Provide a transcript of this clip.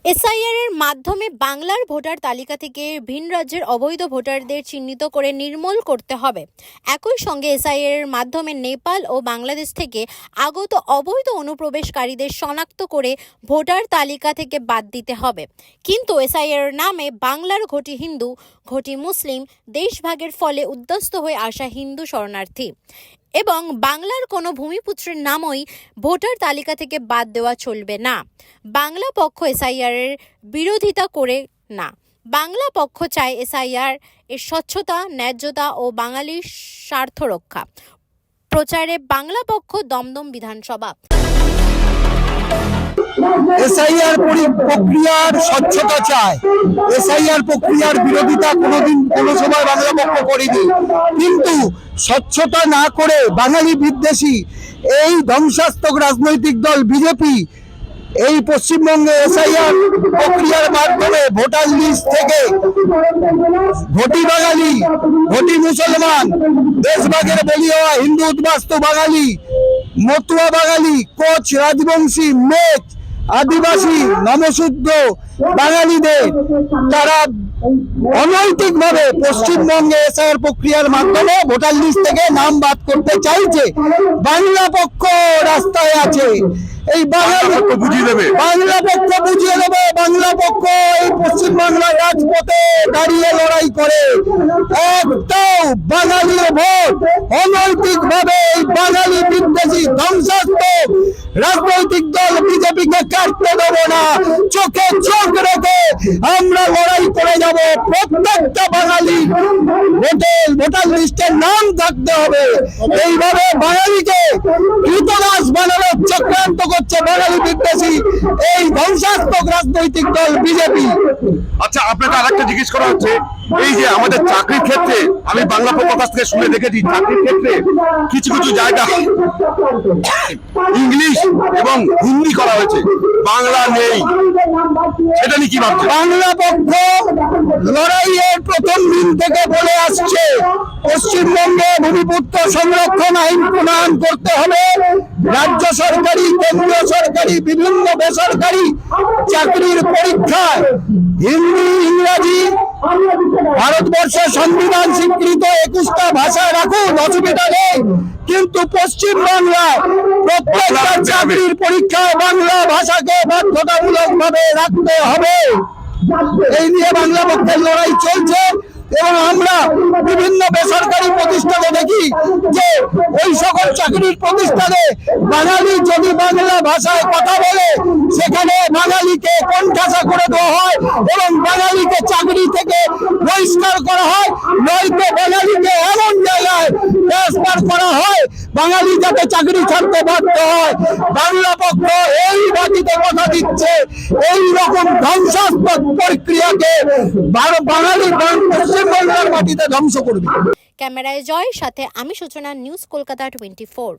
SIR এর মাধ্যমে বাংলার ভোটার তালিকা থেকে ভিন রাজ্যের অবৈধ ভোটারদের চিহ্নিত করে নির্মূল করতে হবে। একই সঙ্গে এসআইআর এর মাধ্যমে নেপাল ও বাংলাদেশ থেকে আগত অবৈধ অনুপ্রবেশকারীদের শনাক্ত করে ভোটার তালিকা থেকে বাদ দিতে হবে। কিন্তু এসআইআর নামে বাংলার ঘটি হিন্দু, ঘটি মুসলিম দেশভাগের ফলে উদ্বাস্ত হয়ে আসা হিন্দু শরণার্থী এবং বাংলার কোনো ভূমিপুত্রের নামই ভোটার তালিকা থেকে বাদ দেওয়া চলবে না। বাংলা পক্ষ এসআইআর এর বিরোধিতা করে না। বাংলা পক্ষ চায় এসআইআর এর স্বচ্ছতা, ন্যায্যতা ও বাঙালির স্বার্থ রক্ষা। প্রচারে বাংলা পক্ষ দমদম বিধানসভা। এসআইআর প্রক্রিয়ার স্বচ্ছতা চায়। এসআইআর প্রক্রিয়ার বিরোধিতা কোনোদিন কোনো সময় বাংলা পক্ষ করেনি, কিন্তু স্বচ্ছতা না করে বাঙালি বিদ্বেষী এই ধ্বংসাত্মক রাজনৈতিক দল বিজেপি এই পশ্চিমবঙ্গে এসআইআর প্রক্রিয়ার মাধ্যমে ভোটার লিস্ট থেকে ঘটি বাঙালি, ঘটি মুসলমান, দেশভাগের বলি হওয়া হিন্দু উদ্বাস্তু বাঙালি, মতুয়া বাঙালি, কোচ রাজবংশী, মেচ আদিবাসী, নমশূদ্র বাঙালিদের তারা অনৈতিকভাবে পশ্চিমবঙ্গে এসআইআর প্রক্রিয়ার মাধ্যমে ভোটার লিস্ট থেকে নাম বাদ করতে চাইছে। বাংলা পক্ষ রাস্তায় আছে, এই বাংলা পক্ষ বুঝিয়ে দেবে। বাংলা পক্ষ এই পশ্চিমবাংলার রাজপথে দাঁড়িয়ে লড়াই করে। একটাও বাঙালির ভোট অনৈতিকভাবে এই বাঙালি বিদ্বেষী ধ্বংসাত্মক রাজনৈতিক দল বিজেপিকে কাটতে দেবো না। চোখে চোখ রেখে আমরা লড়াই করে যাব। প্রত্যেকটা বাঙালি ভোটার লিস্টে নাম থাকতে হবে। এইভাবে বাঙালিকে কৃতদাস বানানোর চক্রান্ত করছে বাঙালি বিদ্বেষী এই ধ্বংসাত্মক রাজনৈতিক দল বিজেপি। আচ্ছা, আপনাকে আরেকটা জিজ্ঞেস করা হচ্ছে, এই যে আমাদের চাকরির ক্ষেত্রে আমি বাংলা পক্ষের কাছ থেকে শুনে দেখেছি, চাকরির ক্ষেত্রে কিছু কিছু জায়গা ইংলিশ এবং হিন্দি করা হয়েছে, বাংলা নেই, সেটা নিয়ে কি ভাবছে? বাংলা পক্ষ লড়াইয়ের প্রথম দিন থেকে বলে আসছে পশ্চিমবঙ্গে ভূমিপুত্র সংরক্ষণ আইন প্রণয়ন করতে হবে। রাজ্য সরকারি, কেন্দ্রীয় সরকারি, বিভিন্ন বেসরকারি চাকরির পরীক্ষায় হিন্দি, ইংরাজি, ভারতবর্ষের সংবিধান স্বীকৃত 21টা ভাষা রাখুন, অসুবিধা নেই, কিন্তু পশ্চিম বাংলায় প্রত্যেকটা চাকরির পরীক্ষায় বাংলা ভাষাকে বাধ্যতামূলক ভাবে রাখতে হবে। এই নিয়ে বাংলা পক্ষের লড়াই চলছে এবং আমরা বিভিন্ন বেসরকারি প্রতিষ্ঠানে দেখি যে ওই সকল চাকরির প্রতিষ্ঠানে বাঙালি যদি বাংলা ভাষায় কথা বলে সেখানে বাঙালিকে কোণঠাসা করে দেওয়া হয় এবং বাঙালিকে চাকরি থেকে বহিষ্কার করা হয়, নয়তো বাঙালিকে এমন জায়গায় ট্রান্সফার করা হয় বাঙালি যাতে চাকরি ছাড়তে বাধ্য হয়। বাংলা পক্ষ এই বাতিতে কথা দিচ্ছে এই রকম ধ্বংসাত্মক প্রক্রিয়াকে বাঙালি পশ্চিমবঙ্গের মাটিতে ধ্বংস করবে। ক্যামেরায় জয়ের সাথে আমি সূচনা, নিউজ কলকাতা 24।